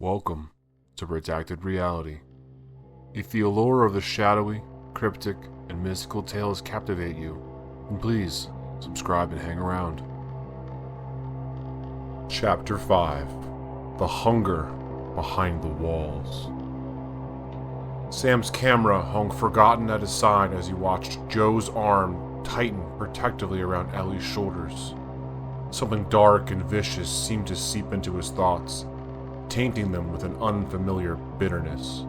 Welcome to Redacted Reality. If the allure of the shadowy, cryptic, and mystical tales captivate you, then please subscribe and hang around. Chapter 5: The Hunger Behind the Walls. Sam's camera hung forgotten at his side as he watched Joe's arm tighten protectively around Ellie's shoulders. Something dark and vicious seemed to seep into his thoughts, tainting them with an unfamiliar bitterness.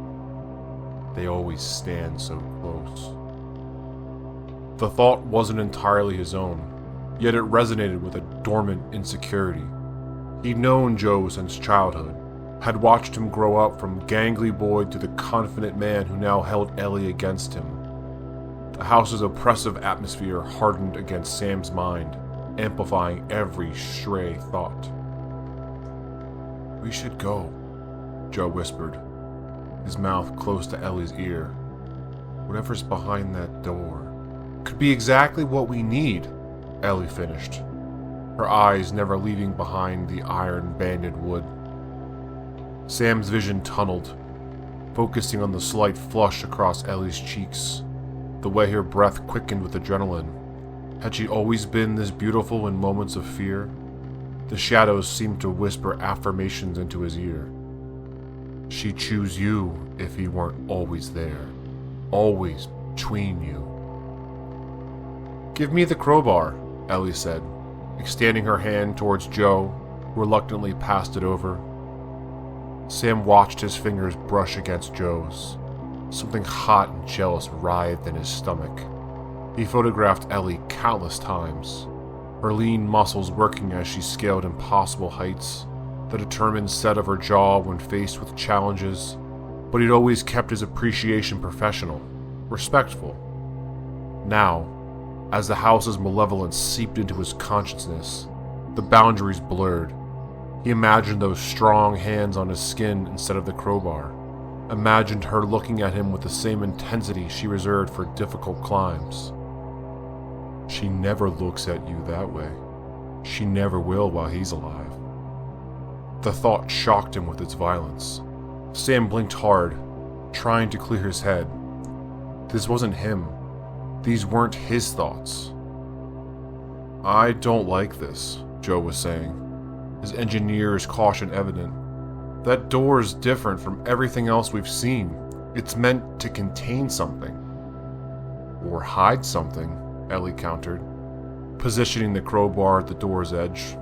They always stand so close. The thought wasn't entirely his own, yet it resonated with a dormant insecurity. He'd known Joe since childhood, had watched him grow up from gangly boy to the confident man who now held Ellie against him. The house's oppressive atmosphere hardened against Sam's mind, amplifying every stray thought. "We should go," Joe whispered, his mouth close to Ellie's ear. "Whatever's behind that door could be exactly what we need," Ellie finished, her eyes never leaving behind the iron-banded wood. Sam's vision tunneled, focusing on the slight flush across Ellie's cheeks, the way her breath quickened with adrenaline. Had she always been this beautiful in moments of fear? The shadows seemed to whisper affirmations into his ear. She'd choose you if he weren't always there, always between you. "Give me the crowbar," Ellie said, extending her hand towards Joe, who reluctantly passed it over. Sam watched his fingers brush against Joe's. Something hot and jealous writhed in his stomach. He photographed Ellie countless times, her lean muscles working as she scaled impossible heights, the determined set of her jaw when faced with challenges, but he'd always kept his appreciation professional, respectful. Now, as the house's malevolence seeped into his consciousness, the boundaries blurred. He imagined those strong hands on his skin instead of the crowbar, imagined her looking at him with the same intensity she reserved for difficult climbs. "She never looks at you that way. She never will while he's alive." The thought shocked him with its violence. Sam blinked hard, trying to clear his head. This wasn't him. These weren't his thoughts. "I don't like this," Joe was saying, his engineer's caution evident. "That door is different from everything else we've seen. It's meant to contain something." "Or hide something," Ellie countered, positioning the crowbar at the door's edge.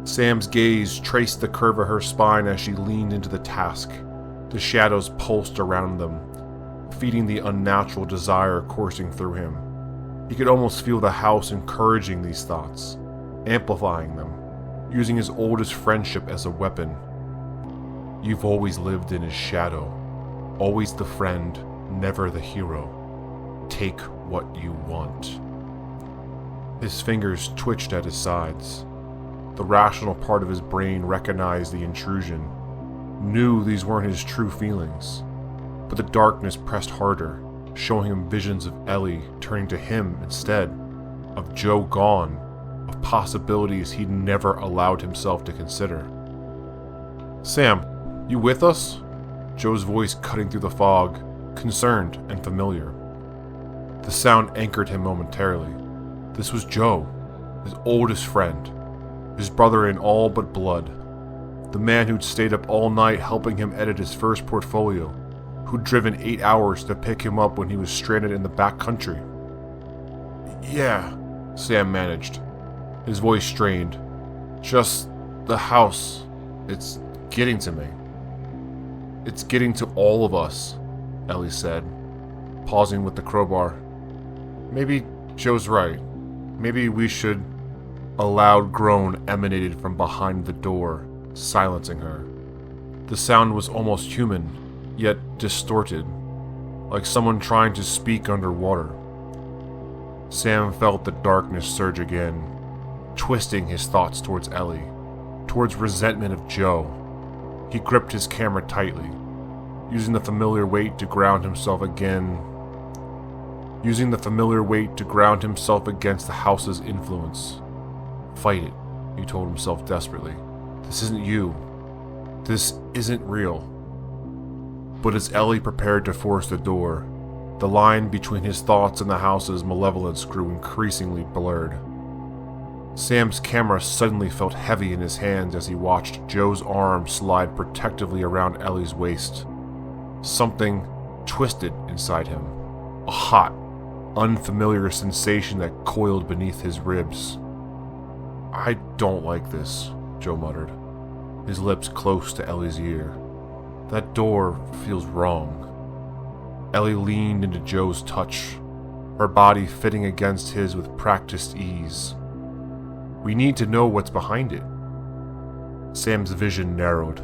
Sam's gaze traced the curve of her spine as she leaned into the task. The shadows pulsed around them, feeding the unnatural desire coursing through him. He could almost feel the house encouraging these thoughts, amplifying them, using his oldest friendship as a weapon. You've always lived in his shadow, always the friend, never the hero. Take what you want. His fingers twitched at his sides. The rational part of his brain recognized the intrusion, knew these weren't his true feelings, but the darkness pressed harder, showing him visions of Ellie turning to him instead, of Joe gone, of possibilities he'd never allowed himself to consider. "Sam, you with us?" Joe's voice cutting through the fog, concerned and familiar. The sound anchored him momentarily. This was Joe, his oldest friend, his brother in all but blood, the man who'd stayed up all night helping him edit his first portfolio, who'd driven 8 hours to pick him up when he was stranded in the back country. "Yeah," Sam managed, his voice strained. "Just the house. It's getting to me." "It's getting to all of us," Ellie said, pausing with the crowbar. "Maybe Joe's right. Maybe we should..." A loud groan emanated from behind the door, silencing her. The sound was almost human, yet distorted, like someone trying to speak underwater. Sam felt the darkness surge again, twisting his thoughts towards Ellie, towards resentment of Joe. He gripped his camera tightly, using the familiar weight to ground himself against the house's influence. "Fight it," he told himself desperately. "This isn't you. This isn't real. But as Ellie prepared to force the door, the line between his thoughts and the house's malevolence grew increasingly blurred. Sam's camera suddenly felt heavy in his hands as he watched Joe's arm slide protectively around Ellie's waist. Something twisted inside him, a hot, unfamiliar sensation that coiled beneath his ribs. "I don't like this," Joe muttered, his lips close to Ellie's ear. "That door feels wrong." Ellie leaned into Joe's touch, her body fitting against his with practiced ease. "We need to know what's behind it." Sam's vision narrowed,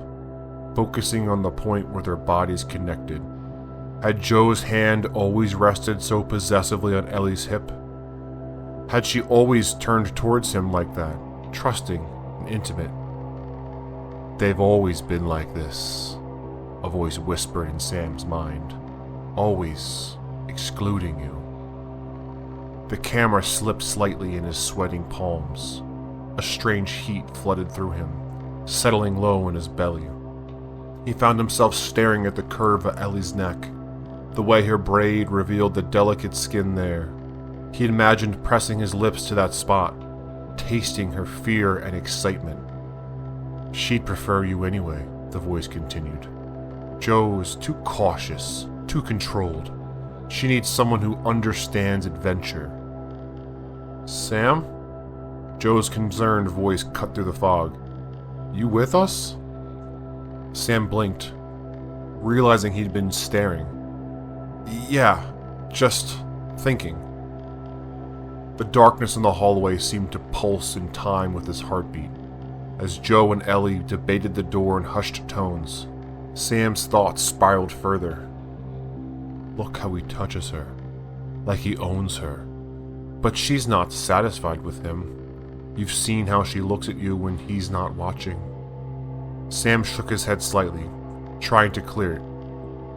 focusing on the point where their bodies connected. Had Joe's hand always rested so possessively on Ellie's hip? Had she always turned towards him like that, trusting and intimate? "They've always been like this," a voice whispered in Sam's mind. "Always excluding you." The camera slipped slightly in his sweating palms. A strange heat flooded through him, settling low in his belly. He found himself staring at the curve of Ellie's neck, the way her braid revealed the delicate skin there. He imagined pressing his lips to that spot, tasting her fear and excitement. "She'd prefer you anyway," the voice continued. "Joe is too cautious, too controlled. She needs someone who understands adventure." "Sam?" Joe's concerned voice cut through the fog. "You with us?" Sam blinked, realizing he'd been staring. "Yeah, just thinking." The darkness in the hallway seemed to pulse in time with his heartbeat. As Joe and Ellie debated the door in hushed tones, Sam's thoughts spiraled further. Look how he touches her, like he owns her. But she's not satisfied with him. You've seen how she looks at you when he's not watching. Sam shook his head slightly, trying to clear it.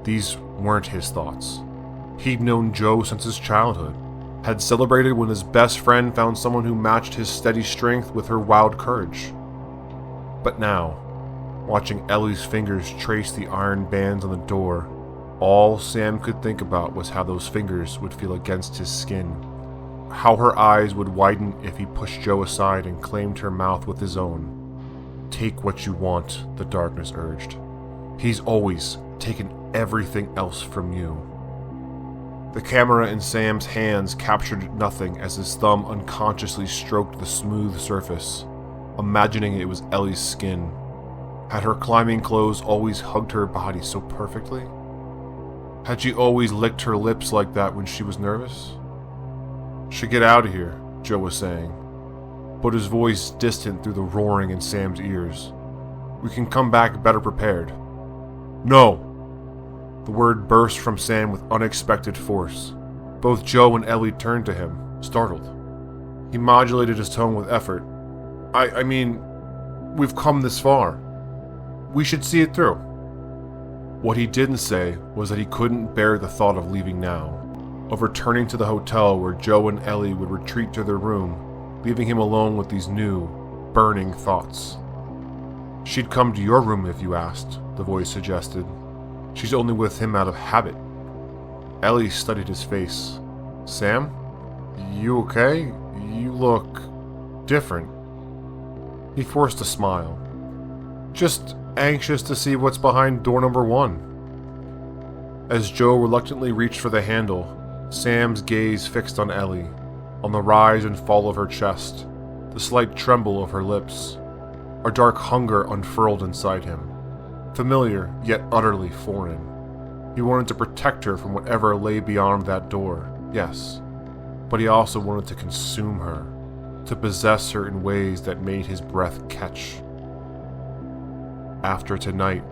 These weren't his thoughts. He'd known Joe since his childhood, had celebrated when his best friend found someone who matched his steady strength with her wild courage. But now, watching Ellie's fingers trace the iron bands on the door, all Sam could think about was how those fingers would feel against his skin, how her eyes would widen if he pushed Joe aside and claimed her mouth with his own. "Take what you want," the darkness urged. "He's always taken everything else from you." The camera in Sam's hands captured nothing as his thumb unconsciously stroked the smooth surface, imagining it was Ellie's skin. Had her climbing clothes always hugged her body so perfectly? Had she always licked her lips like that when she was nervous? "Should get out of here," Joe was saying, but his voice distant through the roaring in Sam's ears. "We can come back better prepared." "No!" The word burst from Sam with unexpected force. Both Joe and Ellie turned to him, startled. He modulated his tone with effort. I mean, we've come this far. We should see it through." What he didn't say was that he couldn't bear the thought of leaving now, of returning to the hotel where Joe and Ellie would retreat to their room, leaving him alone with these new, burning thoughts. "She'd come to your room if you asked," the voice suggested. "She's only with him out of habit." Ellie studied his face. "Sam? You okay? You look different." He forced a smile. "Just anxious to see what's behind door number 1. As Joe reluctantly reached for the handle, Sam's gaze fixed on Ellie, on the rise and fall of her chest, the slight tremble of her lips. A dark hunger unfurled inside him, familiar yet utterly foreign. He wanted to protect her from whatever lay beyond that door, yes, but he also wanted to consume her, to possess her in ways that made his breath catch. "After tonight,"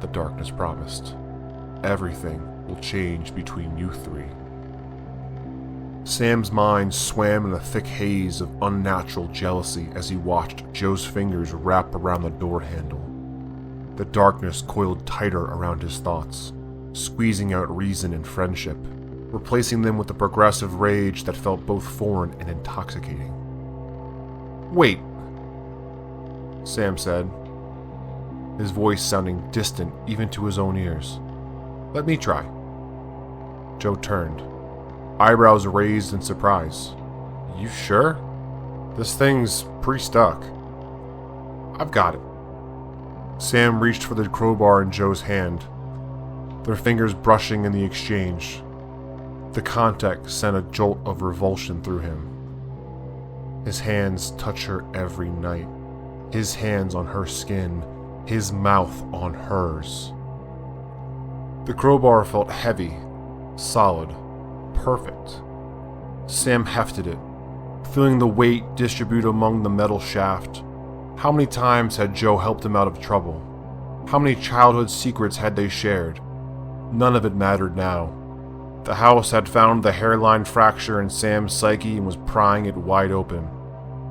the darkness promised, "everything will change between you three." Sam's mind swam in a thick haze of unnatural jealousy as he watched Joe's fingers wrap around the door handle. The darkness coiled tighter around his thoughts, squeezing out reason and friendship, replacing them with a progressive rage that felt both foreign and intoxicating. "Wait," Sam said. his voice sounding distant even to his own ears. "Let me try." Joe turned, eyebrows raised in surprise. "You sure? This thing's pretty stuck." "I've got it." Sam reached for the crowbar in Joe's hand, their fingers brushing in the exchange. The contact sent a jolt of revulsion through him. His hands touch her every night, his hands on her skin, his mouth on hers. The crowbar felt heavy, solid, perfect. Sam hefted it, feeling the weight distribute among the metal shaft. How many times had Joe helped him out of trouble? How many childhood secrets had they shared? None of it mattered now. The house had found the hairline fracture in Sam's psyche and was prying it wide open.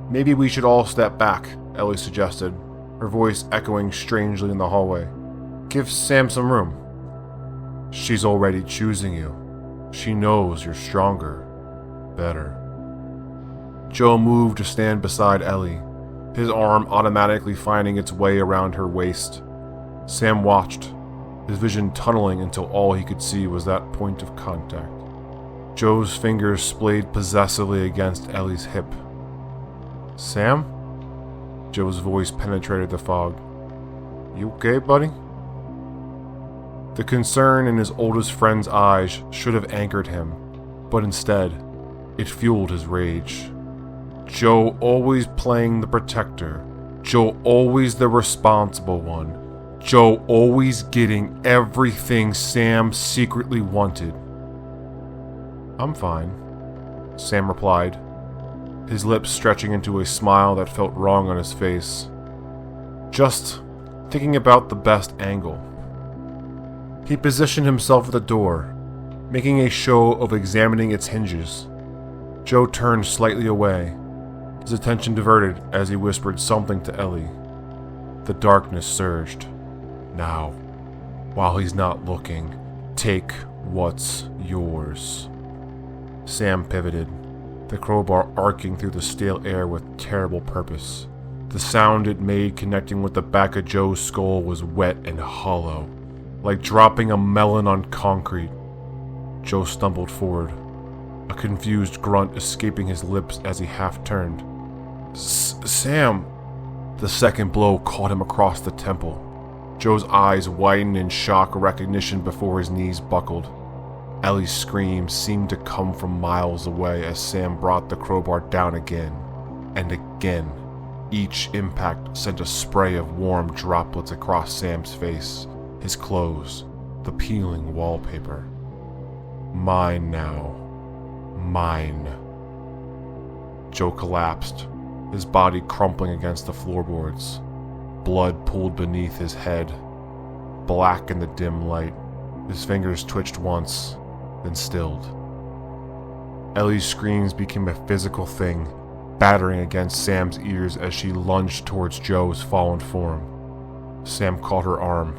"Maybe we should all step back," Ellie suggested, her voice echoing strangely in the hallway. "Give Sam some room." "She's already choosing you. She knows you're stronger, better." Joe moved to stand beside Ellie, his arm automatically finding its way around her waist. Sam watched, his vision tunneling until all he could see was that point of contact. Joe's fingers splayed possessively against Ellie's hip. "Sam?" Joe's voice penetrated the fog. "You okay, buddy?" The concern in his oldest friend's eyes should have anchored him, but instead, it fueled his rage. Joe always playing the protector. Joe always the responsible one. Joe always getting everything Sam secretly wanted. "I'm fine," Sam replied, his lips stretching into a smile that felt wrong on his face. "Just thinking about the best angle." He positioned himself at the door, making a show of examining its hinges. Joe turned slightly away, his attention diverted as he whispered something to Ellie. The darkness surged. "Now, while he's not looking, take what's yours." Sam pivoted, the crowbar arcing through the stale air with terrible purpose. The sound it made connecting with the back of Joe's skull was wet and hollow, like dropping a melon on concrete. Joe stumbled forward, a confused grunt escaping his lips as he half-turned. Sam!" The second blow caught him across the temple. Joe's eyes widened in shock recognition before his knees buckled. Ellie's scream seemed to come from miles away as Sam brought the crowbar down again, and again. Each impact sent a spray of warm droplets across Sam's face, his clothes, the peeling wallpaper. "Mine now. Mine." Joe collapsed, his body crumpling against the floorboards. Blood pooled beneath his head, black in the dim light. His fingers twitched once, then stilled. Ellie's screams became a physical thing, battering against Sam's ears as she lunged towards Joe's fallen form. Sam caught her arm,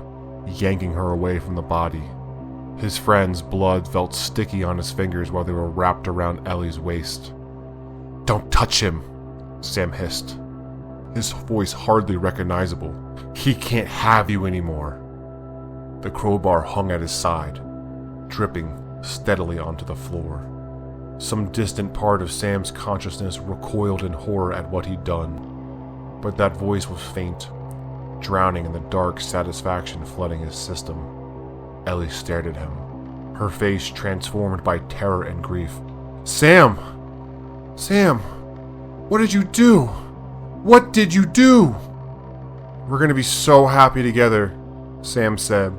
yanking her away from the body. His friend's blood felt sticky on his fingers while they were wrapped around Ellie's waist. "Don't touch him," Sam hissed, his voice hardly recognizable. "He can't have you anymore." The crowbar hung at his side, dripping steadily onto the floor. Some distant part of Sam's consciousness recoiled in horror at what he'd done, but that voice was faint, drowning in the dark satisfaction flooding his system. Ellie stared at him, her face transformed by terror and grief. "Sam! Sam! What did you do? What did you do?" "We're going to be so happy together," Sam said,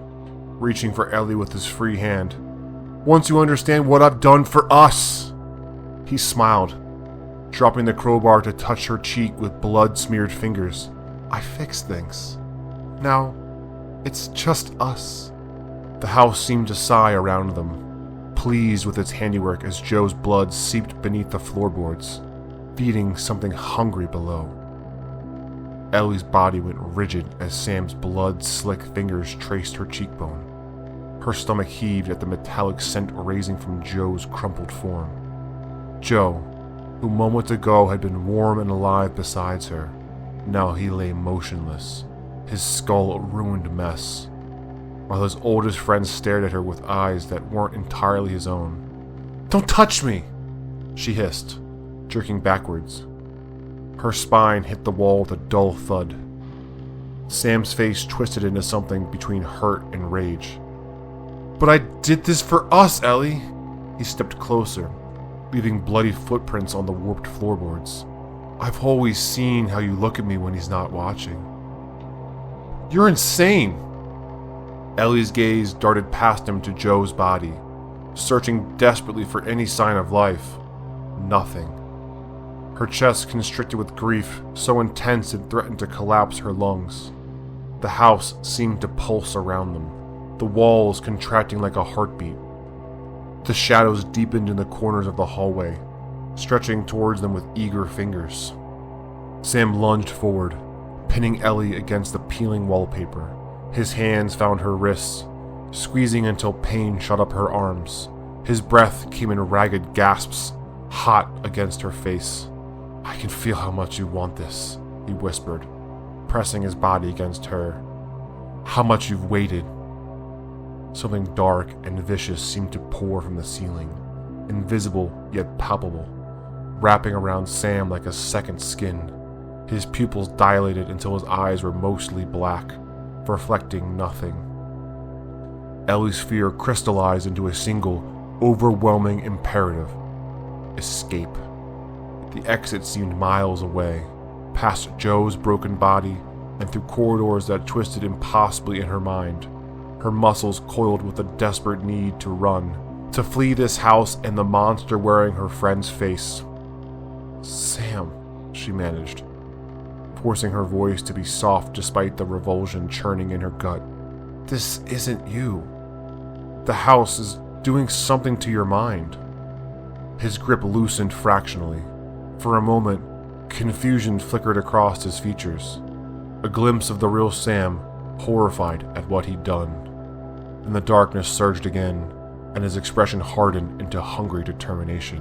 reaching for Ellie with his free hand. "Once you understand what I've done for us." He smiled, dropping the crowbar to touch her cheek with blood-smeared fingers. "I fixed things. Now, it's just us." The house seemed to sigh around them, pleased with its handiwork as Joe's blood seeped beneath the floorboards, feeding something hungry below. Ellie's body went rigid as Sam's blood-slick fingers traced her cheekbone. Her stomach heaved at the metallic scent raising from Joe's crumpled form. Joe, who moments ago had been warm and alive beside her, now he lay motionless, his skull a ruined mess, while his oldest friend stared at her with eyes that weren't entirely his own. "Don't touch me!" she hissed, jerking backwards. Her spine hit the wall with a dull thud. Sam's face twisted into something between hurt and rage. "But I did this for us, Ellie!" He stepped closer, leaving bloody footprints on the warped floorboards. "I've always seen how you look at me when he's not watching." "You're insane!" Ellie's gaze darted past him to Joe's body, searching desperately for any sign of life. Nothing. Her chest constricted with grief so intense it threatened to collapse her lungs. The house seemed to pulse around them, the walls contracting like a heartbeat. The shadows deepened in the corners of the hallway, stretching towards them with eager fingers. Sam lunged forward, pinning Ellie against the peeling wallpaper. His hands found her wrists, squeezing until pain shot up her arms. His breath came in ragged gasps, hot against her face. "I can feel how much you want this," he whispered, pressing his body against her. "How much you've waited." Something dark and vicious seemed to pour from the ceiling, invisible yet palpable, wrapping around Sam like a second skin. His pupils dilated until his eyes were mostly black, reflecting nothing. Ellie's fear crystallized into a single, overwhelming imperative: escape. The exit seemed miles away, past Joe's broken body and through corridors that twisted impossibly in her mind. Her muscles coiled with a desperate need to run, to flee this house and the monster wearing her friend's face. "Sam," she managed, forcing her voice to be soft despite the revulsion churning in her gut. "This isn't you. The house is doing something to your mind." His grip loosened fractionally. For a moment, confusion flickered across his features. A glimpse of the real Sam, horrified at what he'd done. Then the darkness surged again, and his expression hardened into hungry determination.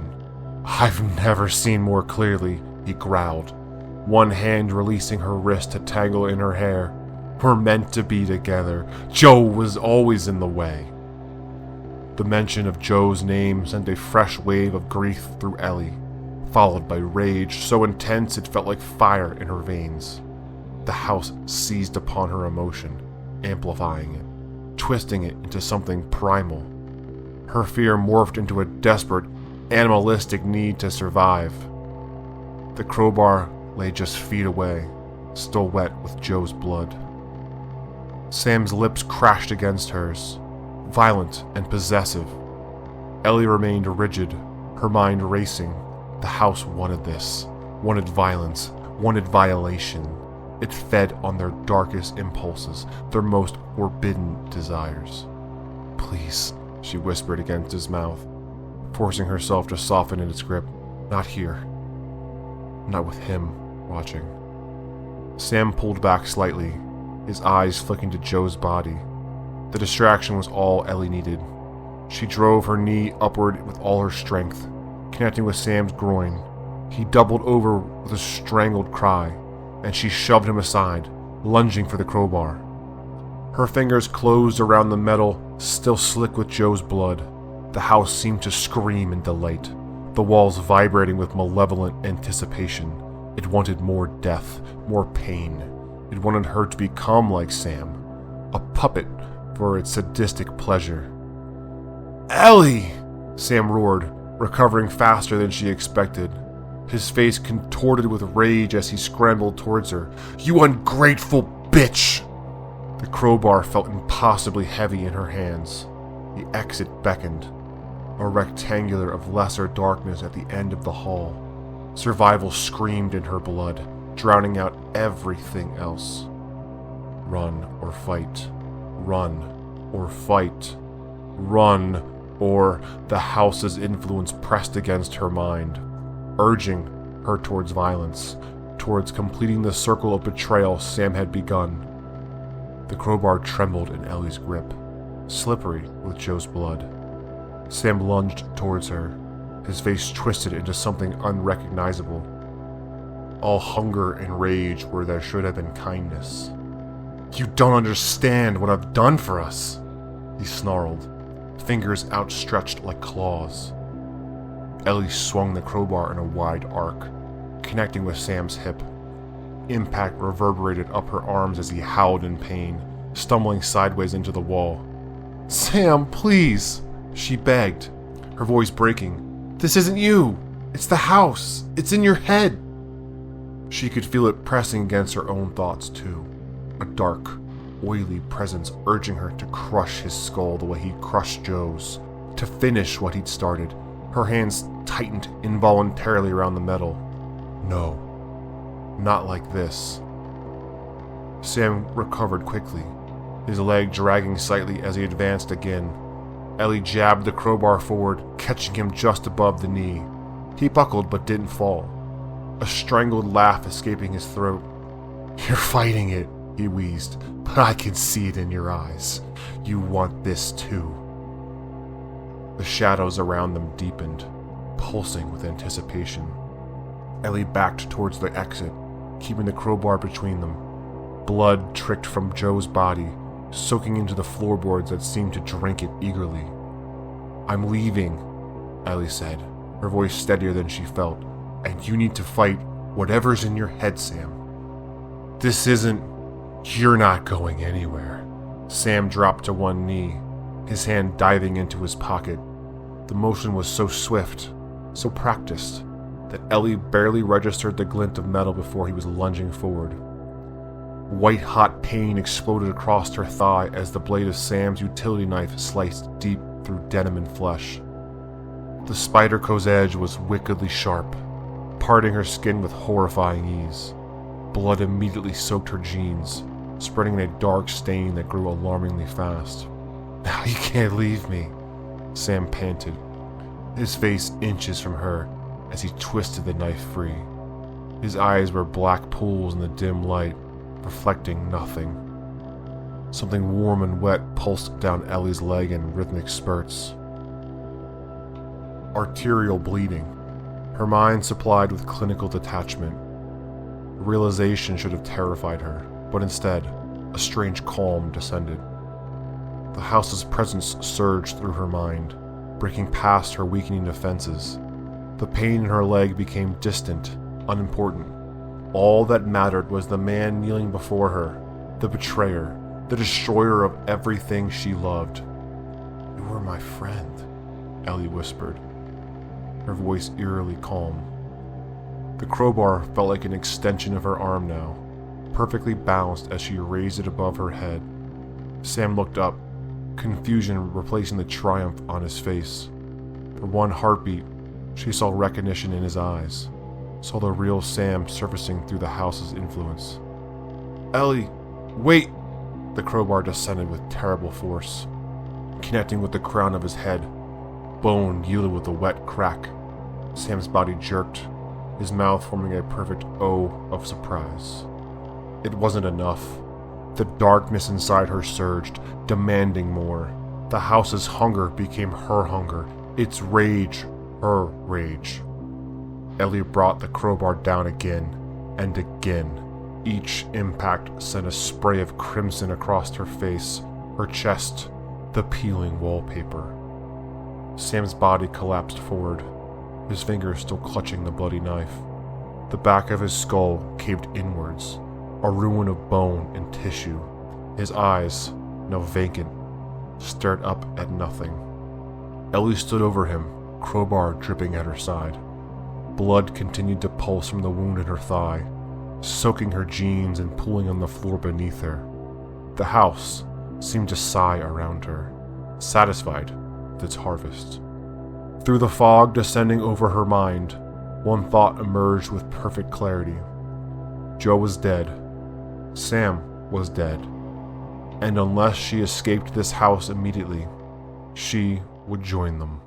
"I've never seen more clearly," he growled, one hand releasing her wrist to tangle in her hair. "We're meant to be together. Joe was always in the way." The mention of Joe's name sent a fresh wave of grief through Ellie, followed by rage so intense it felt like fire in her veins. The house seized upon her emotion, amplifying it, twisting it into something primal. Her fear morphed into a desperate, animalistic need to survive. The crowbar lay just feet away, still wet with Joe's blood. Sam's lips crashed against hers, violent and possessive. Ellie remained rigid, her mind racing. The house wanted this, wanted violence, wanted violation. It fed on their darkest impulses, their most forbidden desires. "Please," she whispered against his mouth, forcing herself to soften in its grip. "Not here. Not with him watching." Sam pulled back slightly, his eyes flicking to Joe's body. The distraction was all Ellie needed. She drove her knee upward with all her strength, connecting with Sam's groin. He doubled over with a strangled cry, and she shoved him aside, lunging for the crowbar. Her fingers closed around the metal, still slick with Joe's blood. The house seemed to scream in delight, the walls vibrating with malevolent anticipation. It wanted more death, more pain. It wanted her to become like Sam, a puppet for its sadistic pleasure. "Ellie!" Sam roared, recovering faster than she expected. His face contorted with rage as he scrambled towards her. "You ungrateful bitch!" The crowbar felt impossibly heavy in her hands. The exit beckoned, a rectangular of lesser darkness at the end of the hall. Survival screamed in her blood, drowning out everything else. Run or fight. Run or fight. Run or... The house's influence pressed against her mind, urging her towards violence, towards completing the circle of betrayal Sam had begun. The crowbar trembled in Ellie's grip, slippery with Joe's blood. Sam lunged towards her, his face twisted into something unrecognizable. All hunger and rage where there should have been kindness. You don't understand what I've done for us, he snarled, fingers outstretched like claws. Ellie swung the crowbar in a wide arc, connecting with Sam's hip. Impact reverberated up her arms as he howled in pain, stumbling sideways into the wall. Sam, please, she begged, her voice breaking. This isn't you. It's the house. It's in your head. She could feel it pressing against her own thoughts too. A dark, oily presence urging her to crush his skull the way he'd crushed Joe's, to finish what he'd started. Her hands tightened involuntarily around the metal. No, not like this. Sam recovered quickly, his leg dragging slightly as he advanced again. Ellie jabbed the crowbar forward, catching him just above the knee. He buckled but didn't fall, a strangled laugh escaping his throat. You're fighting it, he wheezed, but I can see it in your eyes. You want this too. The shadows around them deepened, pulsing with anticipation. Ellie backed towards the exit, keeping the crowbar between them. Blood tricked from Joe's body, soaking into the floorboards that seemed to drink it eagerly. I'm leaving, Ellie said, her voice steadier than she felt, and you need to fight whatever's in your head, Sam. This isn't... You're not going anywhere. Sam dropped to one knee, his hand diving into his pocket. The motion was so swift, so practiced, that Ellie barely registered the glint of metal before he was lunging forward. White-hot pain exploded across her thigh as the blade of Sam's utility knife sliced deep through denim and flesh. The Spyderco's edge was wickedly sharp, parting her skin with horrifying ease. Blood immediately soaked her jeans, spreading in a dark stain that grew alarmingly fast. Now you can't leave me, Sam panted, his face inches from her as he twisted the knife free. His eyes were black pools in the dim light, reflecting nothing. Something warm and wet pulsed down Ellie's leg in rhythmic spurts. Arterial bleeding, her mind supplied with clinical detachment. The realization should have terrified her, but instead, a strange calm descended. The house's presence surged through her mind, breaking past her weakening defenses. The pain in her leg became distant, unimportant. All that mattered was the man kneeling before her, the betrayer, the destroyer of everything she loved. You were my friend, Ellie whispered, her voice eerily calm. The crowbar felt like an extension of her arm now, perfectly balanced as she raised it above her head. Sam looked up, confusion replacing the triumph on his face. For one heartbeat, she saw recognition in his eyes, saw the real Sam surfacing through the house's influence. Ellie, wait! The crowbar descended with terrible force, connecting with the crown of his head. Bone yielded with a wet crack. Sam's body jerked, his mouth forming a perfect O of surprise. It wasn't enough. The darkness inside her surged, demanding more. The house's hunger became her hunger, its rage, her rage. Ellie brought the crowbar down again and again. Each impact sent a spray of crimson across her face, her chest, the peeling wallpaper. Sam's body collapsed forward, his fingers still clutching the bloody knife. The back of his skull caved inwards, a ruin of bone and tissue. His eyes, now vacant, stared up at nothing. Ellie stood over him, crowbar dripping at her side. Blood continued to pulse from the wound in her thigh, soaking her jeans and pooling on the floor beneath her. The house seemed to sigh around her, satisfied with its harvest. Through the fog descending over her mind, one thought emerged with perfect clarity. Joe was dead. Sam was dead. And unless she escaped this house immediately, she would join them.